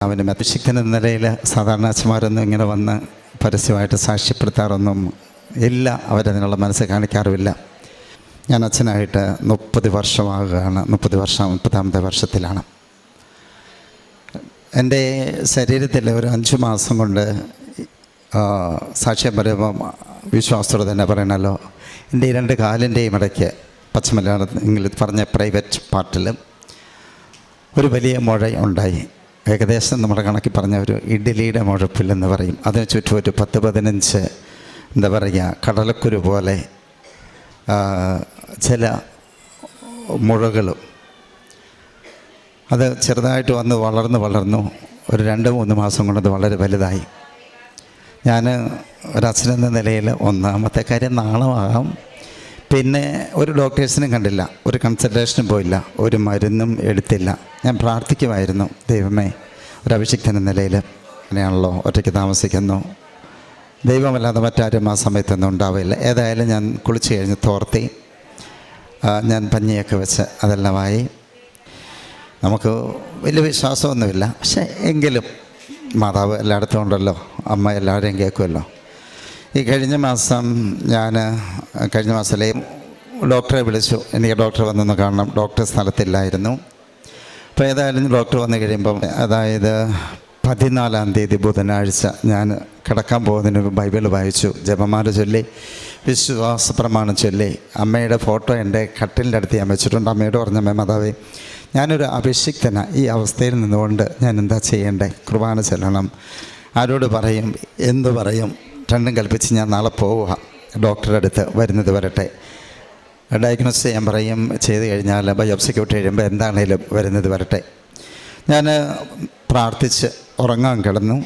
അവന് അഭിഷിക്തൻ എന്ന നിലയിൽ സാധാരണ അച്ഛന്മാരൊന്നും ഇങ്ങനെ വന്ന് പരസ്യമായിട്ട് സാക്ഷ്യപ്പെടുത്താറൊന്നും ഇല്ല. അവരതിനുള്ള മനസ്സ് കാണിക്കാറുമില്ല. ഞാൻ അച്ഛനായിട്ട് 30 വർഷമാകുകയാണ്. 30ാമത്തെ വർഷത്തിലാണ്. എൻ്റെ ശരീരത്തിൽ ഒരു 5 മാസം കൊണ്ട് സാക്ഷ്യം പറയുമ്പം വിശ്വാസത്തോടെ തന്നെ പറയണമല്ലോ, എൻ്റെ 2 കാലിൻ്റെയും ഇടയ്ക്ക് പച്ചമലയാളത്തിൽ പറഞ്ഞ പ്രൈവറ്റ് പാർട്ടിൽ ഒരു വലിയ മുഴ ഉണ്ടായി. ഏകദേശം നമ്മുടെ കണക്കി പറഞ്ഞ ഒരു ഇഡ്ഡലിയുടെ മുഴപ്പില്ലെന്ന് പറയും. അതിന് ചുറ്റും ഒരു 10-15 എന്താ പറയുക കടലക്കുരു പോലെ ചില മുഴകളും. അത് ചെറുതായിട്ട് വന്ന് വളർന്നു ഒരു 2-3 മാസം കൊണ്ടത് വളരെ വലുതായി. ഞാൻ ഒരച്ഛനെന്ന നിലയിൽ ഒന്നാമത്തെ കാര്യം നാളമാകാം. പിന്നെ ഒരു ഡോക്ടേഴ്സിനും കണ്ടില്ല, ഒരു കൺസൾട്ടേഷനും പോയില്ല, ഒരു മരുന്നും എടുത്തില്ല. ഞാൻ പ്രാർത്ഥിക്കുമായിരുന്നു, ദൈവമേ, ഒരു അഭിഷിക്തൻ എന്ന നിലയിൽ അങ്ങനെയാണല്ലോ, ഒറ്റയ്ക്ക് താമസിക്കുന്നു, ദൈവമല്ലാതെ മറ്റാരും ആ സമയത്തൊന്നും ഉണ്ടാവില്ല. ഏതായാലും ഞാൻ കുളിച്ച് കഴിഞ്ഞ് തോർത്തി, ഞാൻ പഞ്ഞിയൊക്കെ വെച്ച് അതെല്ലാമായി. നമുക്ക് വലിയ വിശ്വാസമൊന്നുമില്ല, പക്ഷേ എങ്കിലും മാതാവ് എല്ലായിടത്തും ഉണ്ടല്ലോ, അമ്മ എല്ലാവരെയും കേൾക്കുമല്ലോ. ഈ കഴിഞ്ഞ മാസത്തിലെ ഡോക്ടറെ വിളിച്ചു. എനിക്ക് ഡോക്ടർ വന്നൊന്ന് കാണണം. ഡോക്ടർ സ്ഥലത്തില്ലായിരുന്നു. അപ്പോൾ ഏതായാലും ഡോക്ടർ വന്നു കഴിയുമ്പം, അതായത് 14-ാം തീയതി ബുധനാഴ്ച, ഞാൻ കിടക്കാൻ പോകുന്നതിന് ബൈബിൾ വായിച്ചു, ജപമാല ചൊല്ലി, വിശ്വാസ പ്രമാണം ചൊല്ലി. അമ്മയുടെ ഫോട്ടോ എൻ്റെ കട്ടിലിൻ്റെ അടുത്ത് ഞാൻ വെച്ചിട്ടുണ്ട്. അമ്മയോട് പറഞ്ഞ, അമ്മ മാതാവേ, ഞാനൊരു അഭിഷിക്തനാണ്, ഈ അവസ്ഥയിൽ നിന്നുകൊണ്ട് ഞാൻ എന്താ ചെയ്യേണ്ടേ? കുർബാന ചെല്ലണം, ആരോട് പറയും, എന്തു പറയും? രണ്ടും കൽപ്പിച്ച് ഞാൻ നാളെ പോവുക, ഡോക്ടറുടെ അടുത്ത് വരുന്നത് വരട്ടെ, ഡയഗ്നോസ് ചെയ്യാൻ പറയും, ചെയ്ത് കഴിഞ്ഞാൽ ബയോപ്സിക്ക് വിട്ട് കഴിയുമ്പോൾ എന്താണേലും വരുന്നത് വരട്ടെ. ഞാൻ പ്രാർത്ഥിച്ച് ഉറങ്ങാൻ കിടന്നു.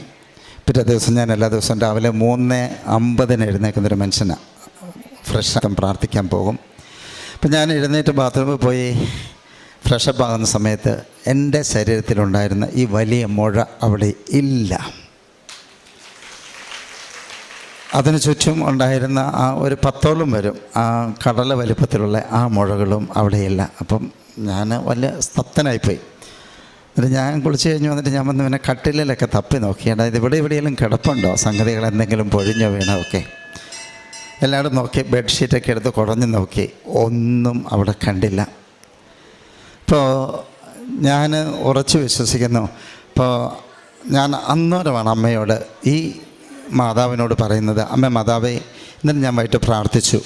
പിറ്റേ ദിവസം ഞാൻ എല്ലാ ദിവസവും രാവിലെ 3:50 എഴുന്നേൽക്കുന്നൊരു മനുഷ്യനാണ്. ഫ്രഷ് പ്രാർത്ഥിക്കാൻ പോകും. അപ്പം ഞാൻ എഴുന്നേറ്റ് ബാത്റൂമിൽ പോയി ഫ്രഷപ്പ് ആകുന്ന സമയത്ത് എൻ്റെ ശരീരത്തിലുണ്ടായിരുന്ന ഈ വലിയ മുഴ അവിടെ ഇല്ല. അതിന് ചുറ്റും ഉണ്ടായിരുന്ന ആ ഒരു 10ഓളം വരും ആ കടല വലിപ്പത്തിലുള്ള ആ മുഴകളും അവിടെയില്ല. അപ്പം ഞാൻ വലിയ സ്തബ്ധനായിപ്പോയി. എന്നിട്ട് ഞാൻ കുളിച്ച് കഴിഞ്ഞ് വന്നിട്ട് ഞാൻ വന്ന് പിന്നെ കട്ടിലൊക്കെ തപ്പി നോക്കി, അതായത് എവിടെയെങ്കിലും കിടപ്പുണ്ടോ, സംഗതികൾ എന്തെങ്കിലും പൊഴിഞ്ഞോ വീണോ ഒക്കെ എല്ലാവരും നോക്കി. ബെഡ്ഷീറ്റൊക്കെ എടുത്ത് കുടഞ്ഞു നോക്കി, ഒന്നും അവിടെ കണ്ടില്ല. ഇപ്പോൾ ഞാൻ ഉറച്ചു വിശ്വസിക്കുന്നു. ഇപ്പോൾ ഞാൻ അന്നേരമാണ് അമ്മയോട്, ഈ മാതാവിനോട് പറയുന്നത്, അമ്മ മാതാവേ, എന്നിട്ട് ഞാൻ വൈകിട്ട് പ്രാർത്ഥിച്ചു,